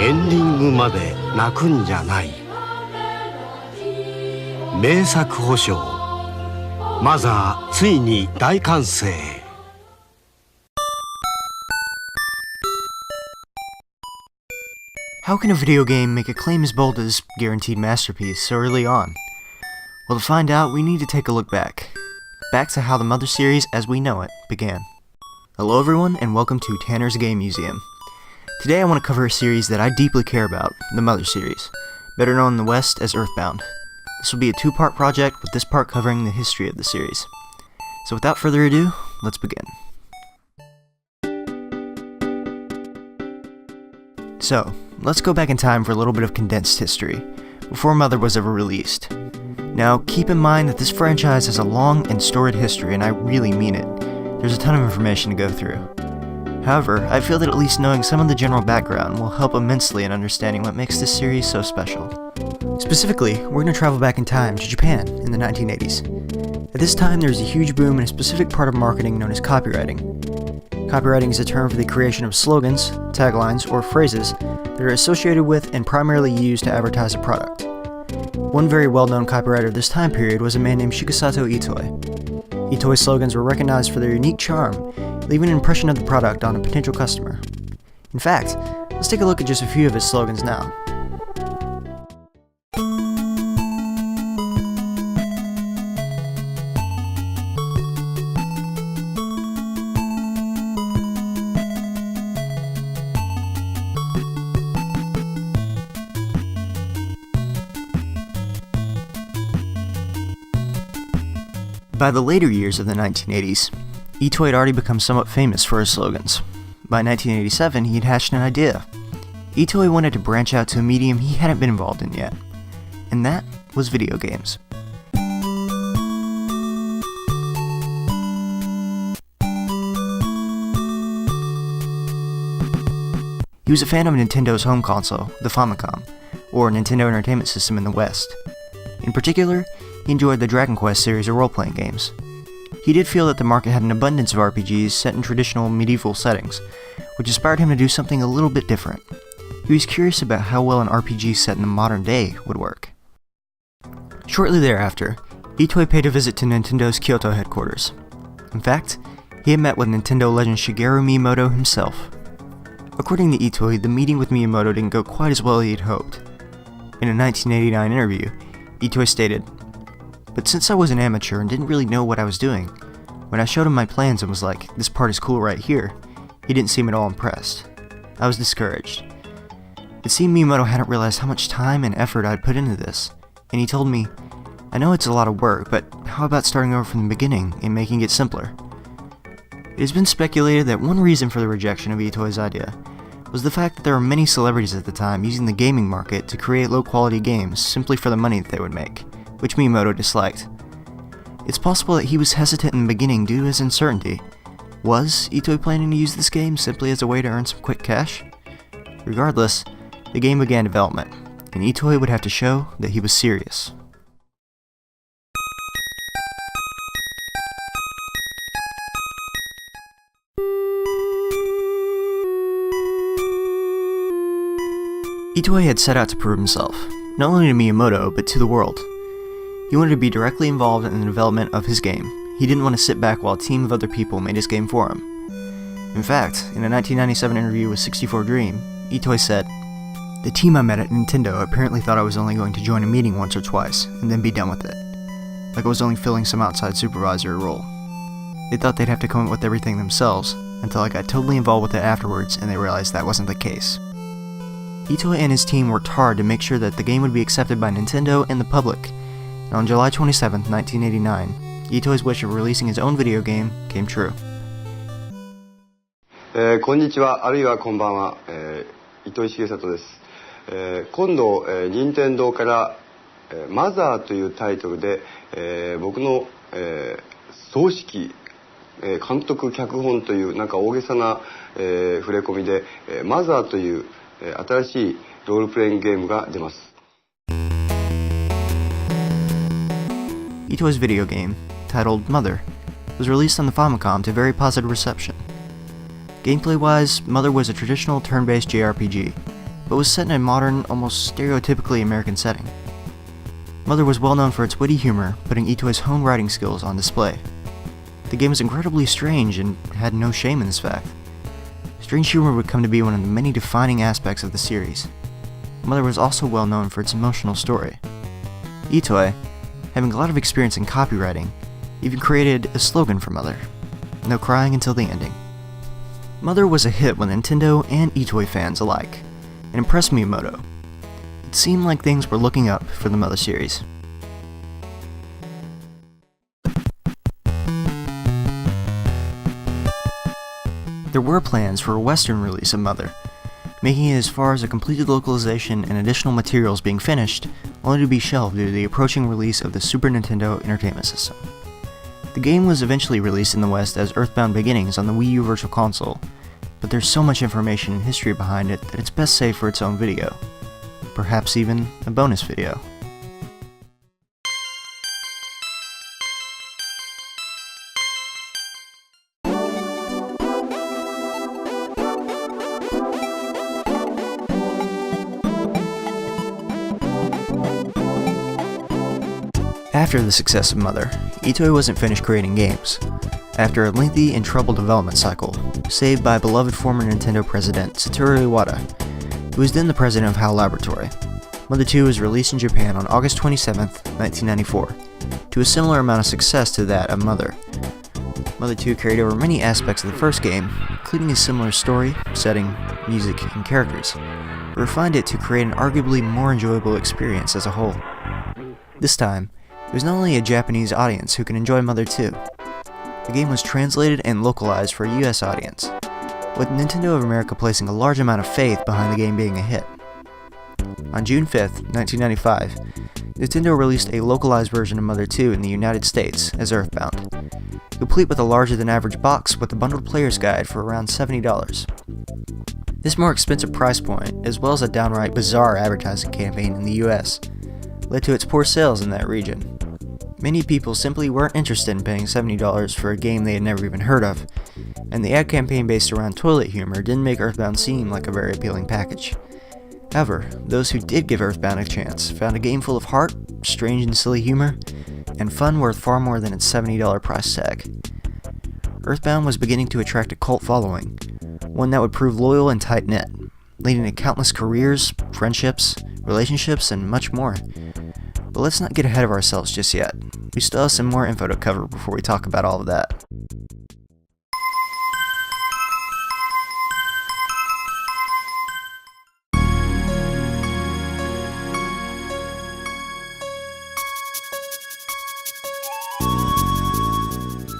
エンディングまで泣くんじゃない。名作保証マザーついに大完成。How can a video game make a claim as bold as guaranteed masterpiece so early on? Well, to find out, we need to take a look back to how the Mother series as we know it began. Hello everyone, and welcome to Tanner's Game Museum. Today I want to cover a series that I deeply care about, the Mother series, better known in the West as EarthBound. This will be a two-part project, with this part covering the history of the series. So without further ado, let's begin. So, let's go back in time for a little bit of condensed history, before Mother was ever released. Now, keep in mind that this franchise has a long and storied history, and I really mean it. There's a ton of information to go through. However, I feel that at least knowing some of the general background will help immensely in understanding what makes this series so special. Specifically, we're going to travel back in time to Japan in the 1980s. At this time, there was a huge boom in a specific part of marketing known as copywriting. Copywriting is a term for the creation of slogans, taglines, or phrases that are associated with and primarily used to advertise a product. One very well-known copywriter of this time period was a man named Shikusato Itoi. Itoi's slogans were recognized for their unique charm, leaving an impression of the product on a potential customer. In fact, let's take a look at just a few of his slogans now. By the later years of the 1980s, Itoi had already become somewhat famous for his slogans. By 1987, he had hatched an idea. Itoi wanted to branch out to a medium he hadn't been involved in yet, and that was video games. He was a fan of Nintendo's home console, the Famicom, or Nintendo Entertainment System in the West. In particular, he enjoyed the Dragon Quest series of role-playing games. He did feel that the market had an abundance of RPGs set in traditional medieval settings, which inspired him to do something a little bit different. He was curious about how well an RPG set in the modern day would work. Shortly thereafter, Itoi paid a visit to Nintendo's Kyoto headquarters. In fact, he had met with Nintendo legend Shigeru Miyamoto himself. According to Itoi, the meeting with Miyamoto didn't go quite as well as he had hoped. In a 1989 interview, Itoi stated, "But since I was an amateur and didn't really know what I was doing, when I showed him my plans and was like, 'This part is cool right here,' he didn't seem at all impressed. I was discouraged. It seemed Miyamoto hadn't realized how much time and effort I'd put into this, and he told me, 'I know it's a lot of work, but how about starting over from the beginning and making it simpler?' It has been speculated that one reason for the rejection of Itoi's idea was the fact that there were many celebrities at the time using the gaming market to create low-quality games simply for the money that they would make, which Miyamoto disliked. It's possible that he was hesitant in the beginning due to his uncertainty. Was Itoi planning to use this game simply as a way to earn some quick cash? Regardless, the game began development, and Itoi would have to show that he was serious. Itoi had set out to prove himself, not only to Miyamoto, but to the world. He wanted to be directly involved in the development of his game. He didn't want to sit back while a team of other people made his game for him. In fact, in a 1997 interview with 64 Dream, Itoi said, "The team I met at Nintendo apparently thought I was only going to join a meeting once or twice, and then be done with it. Like I was only filling some outside supervisory role. They thought they'd have to come up with everything themselves, until I got totally involved with it afterwards and they realized that wasn't the case." Itoi and his team worked hard to make sure that the game would be accepted by Nintendo and the public, and on July 27, 1989, Itoi's wish of releasing his own video game came true. こんにちは、あるいはこんばんは、糸井重里です。今度、任天堂から、マザーというタイトルで、僕の、総指揮、監督脚本というなんか大げさな、触れ込みで、マザーという、新しいロールプレイングゲームが出ます。Itoi's video game, titled Mother, was released on the Famicom to very positive reception. Gameplay-wise, Mother was a traditional turn-based JRPG, but was set in a modern, almost stereotypically American setting. Mother was well known for its witty humor, putting Itoi's home writing skills on display. The game was incredibly strange and had no shame in this fact. Strange humor would come to be one of the many defining aspects of the series. Mother was also well known for its emotional story. Itoi, having a lot of experience in copywriting, even created a slogan for Mother: "No crying until the ending." Mother was a hit with Nintendo and Itoi fans alike, and impressed Miyamoto. It seemed like things were looking up for the Mother series. There were plans for a Western release of Mother, making it as far as a completed localization and additional materials being finished, only to be shelved due to the approaching release of the Super Nintendo Entertainment System. The game was eventually released in the West as EarthBound Beginnings on the Wii U Virtual Console, but there's so much information and history behind it that it's best saved for its own video. Perhaps even a bonus video. After the success of Mother, Itoi wasn't finished creating games. After a lengthy and troubled development cycle, saved by beloved former Nintendo president Satoru Iwata, who was then the president of HAL Laboratory, Mother 2 was released in Japan on August 27, 1994, to a similar amount of success to that of Mother. Mother 2 carried over many aspects of the first game, including a similar story, setting, music, and characters, but refined it to create an arguably more enjoyable experience as a whole. This time, it was not only a Japanese audience who can enjoy Mother 2. The game was translated and localized for a US audience, with Nintendo of America placing a large amount of faith behind the game being a hit. On June 5, 1995, Nintendo released a localized version of Mother 2 in the United States as EarthBound, complete with a larger-than-average box with a bundled player's guide for around $70. This more expensive price point, as well as a downright bizarre advertising campaign in the US, led to its poor sales in that region. Many people simply weren't interested in paying $70 for a game they had never even heard of, and the ad campaign based around toilet humor didn't make EarthBound seem like a very appealing package. However, those who did give EarthBound a chance found a game full of heart, strange and silly humor, and fun worth far more than its $70 price tag. EarthBound was beginning to attract a cult following, one that would prove loyal and tight-knit, leading to countless careers, friendships, relationships, and much more. But let's not get ahead of ourselves just yet. We still have some more info to cover before we talk about all of that.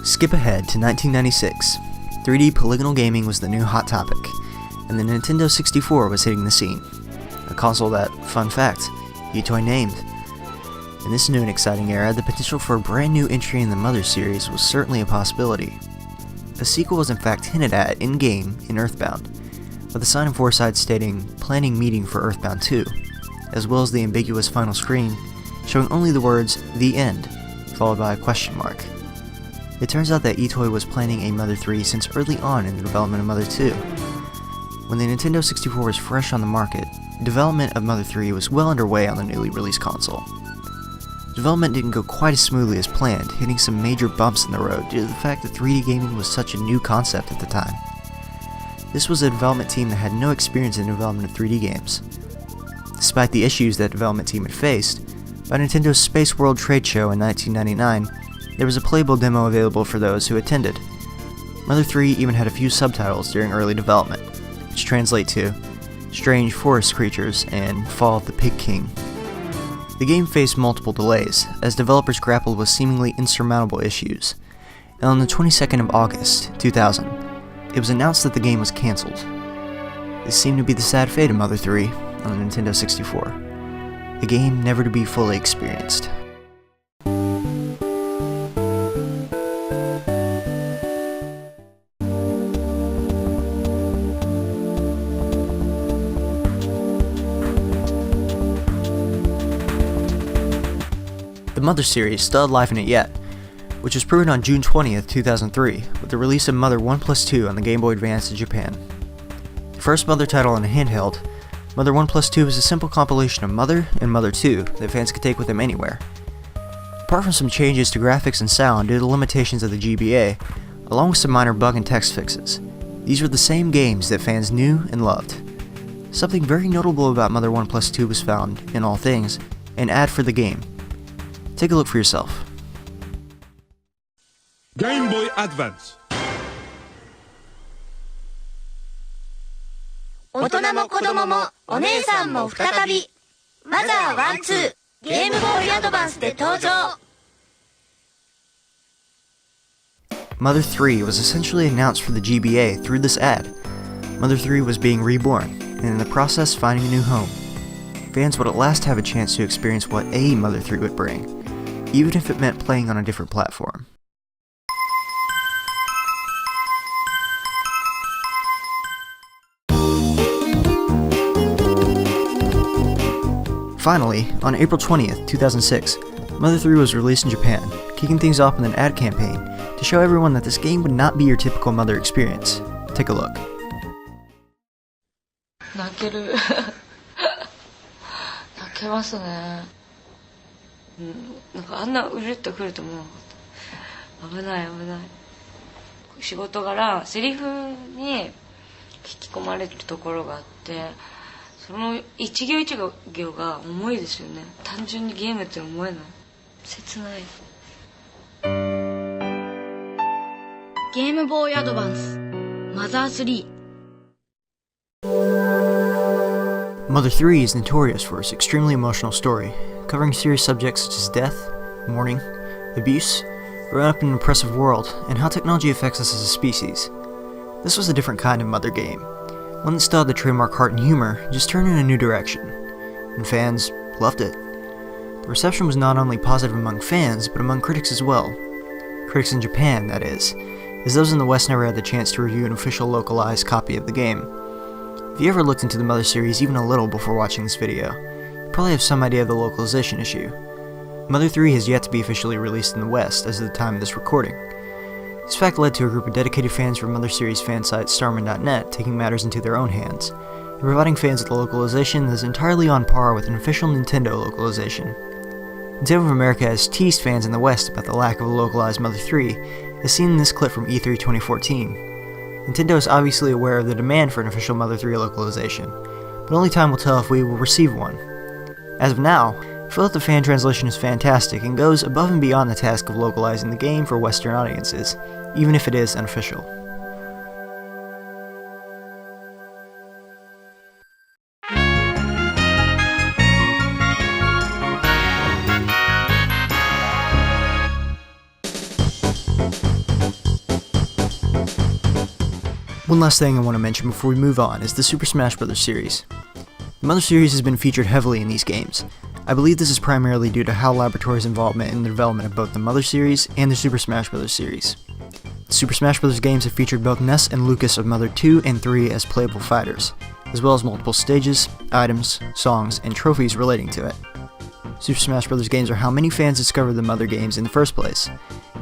Skip ahead to 1996. 3D polygonal gaming was the new hot topic, and the Nintendo 64 was hitting the scene. A console that, fun fact, Itoi named. In this new and exciting era, the potential for a brand new entry in the Mother series was certainly a possibility. A sequel was in fact hinted at in-game in EarthBound, with a sign of foresight stating, "Planning meeting for EarthBound 2, as well as the ambiguous final screen, showing only the words, "The End," followed by a question mark. It turns out that Itoi was planning a Mother 3 since early on in the development of Mother 2. When the Nintendo 64 was fresh on the market, development of Mother 3 was well underway on the newly released console. Development didn't go quite as smoothly as planned, hitting some major bumps in the road due to the fact that 3D gaming was such a new concept at the time. This was a development team that had no experience in the development of 3D games. Despite the issues that development team had faced, by Nintendo's Space World trade show in 1999, there was a playable demo available for those who attended. Mother 3 even had a few subtitles during early development, which translate to Strange Forest Creatures and Fall of the Pig King. The game faced multiple delays, as developers grappled with seemingly insurmountable issues, and on the 22nd of August, 2000, it was announced that the game was cancelled. This seemed to be the sad fate of Mother 3 on the Nintendo 64, a game never to be fully experienced. The Mother series still had life in it yet, which was proven on June 20th, 2003, with the release of Mother 1+2 on the Game Boy Advance in Japan. The first Mother title on a handheld, Mother 1+2 is a simple compilation of Mother and Mother 2 that fans could take with them anywhere. Apart from some changes to graphics and sound due to the limitations of the GBA, along with some minor bug and text fixes, these were the same games that fans knew and loved. Something very notable about Mother 1+2 was found, in all things, an ad for the game. Take a look for yourself. Game Boy Advance. 大人も子供もお姉さんも再びマザー1-2ゲームボーイアドバンスで登場。 Mother 3 was essentially announced for the GBA through this ad. Mother 3 was being reborn, and in the process finding a new home. Fans would at last have a chance to experience what a Mother 3 would bring, even if it meant playing on a different platform. Finally, on April 20th, 2006, Mother 3 was released in Japan, kicking things off with an ad campaign to show everyone that this game would not be your typical Mother experience. Take a look. 泣ける泣けますね。なんかあんなうるっとくると思わなかった。危ない危ない。仕事柄セリフに引き込まれるところがあって、その一行一行が重いですよね。単純にゲームって思えない。切ない。ゲームボーイアドバンスマザー3。 Mother 3 is notorious for its extremely emotional story, covering serious subjects such as death, mourning, abuse, growing up in an oppressive world, and how technology affects us as a species. This was a different kind of Mother game, one that still had the trademark heart and humor, just turned in a new direction, and fans loved it. The reception was not only positive among fans, but among critics as well. Critics in Japan, that is, as those in the West never had the chance to review an official localized copy of the game. If you ever looked into the Mother series even a little before watching this video, you probably have some idea of the localization issue. Mother 3 has yet to be officially released in the West as of the time of this recording. This fact led to a group of dedicated fans from Mother series fan site Starman.net taking matters into their own hands, and providing fans with a localization that is entirely on par with an official Nintendo localization. Nintendo of America has teased fans in the West about the lack of a localized Mother 3, as seen in this clip from E3 2014. Nintendo is obviously aware of the demand for an official Mother 3 localization, but only time will tell if we will receive one. As of now, I feel that the fan translation is fantastic and goes above and beyond the task of localizing the game for Western audiences, even if it is unofficial. One last thing I want to mention before we move on is the Super Smash Bros. Series. The Mother series has been featured heavily in these games. I believe this is primarily due to HAL Laboratories' involvement in the development of both the Mother series and the Super Smash Bros. Series. The Super Smash Bros. Games have featured both Ness and Lucas of Mother 2 and 3 as playable fighters, as well as multiple stages, items, songs, and trophies relating to it. Super Smash Bros. Games are how many fans discovered the Mother games in the first place,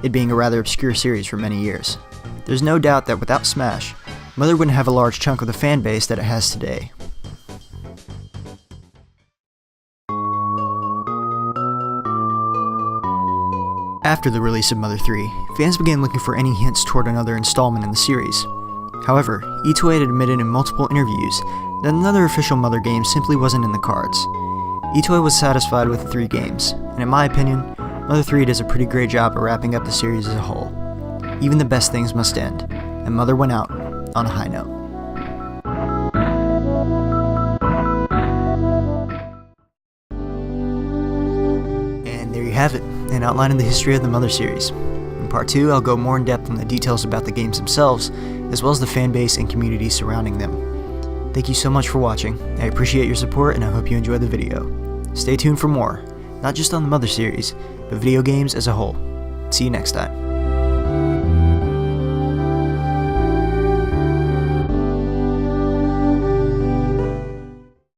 it being a rather obscure series for many years. There's no doubt that without Smash, Mother wouldn't have a large chunk of the fan base that it has today. After the release of Mother 3, fans began looking for any hints toward another installment in the series. However, Itoei had admitted in multiple interviews that another official Mother game simply wasn't in the cards. Itoei was satisfied with the 3 games, and in my opinion, Mother 3 does a pretty great job of wrapping up the series as a whole. Even the best things must end, and Mother went out on a high note. And there you have it, an outline of the history of the Mother series. In part 2, I'll go more in depth on the details about the games themselves, as well as the fan base and community surrounding them. Thank you so much for watching. I appreciate your support and I hope you enjoyed the video. Stay tuned for more, not just on the Mother series, but video games as a whole. See you next time.